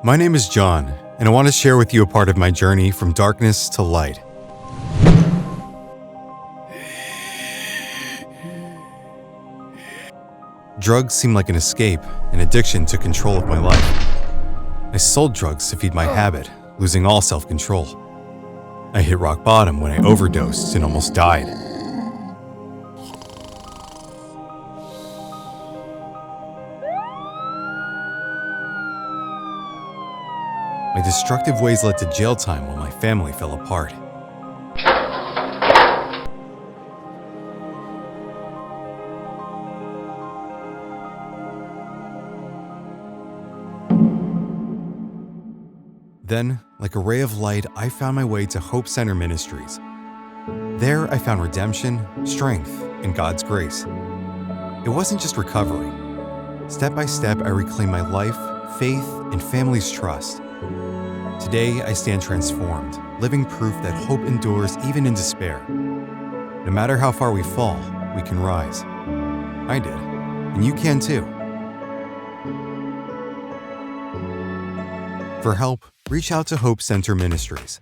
My name is John, and I want to share with you a part of my journey from darkness to light. Drugs seemed like an escape, an addiction to control of my life. I sold drugs to feed my habit, losing all self-control. I hit rock bottom when I overdosed and almost died. My destructive ways led to jail time while my family fell apart. Then, like a ray of light, I found my way to Hope Center Ministries. There, I found redemption, strength, and God's grace. It wasn't just recovery. Step by step, I reclaimed my life, faith, and family's trust. Today, I stand transformed, living proof that hope endures even in despair. No matter how far we fall, we can rise. I did, and you can too. For help, reach out to Hope Center Ministries.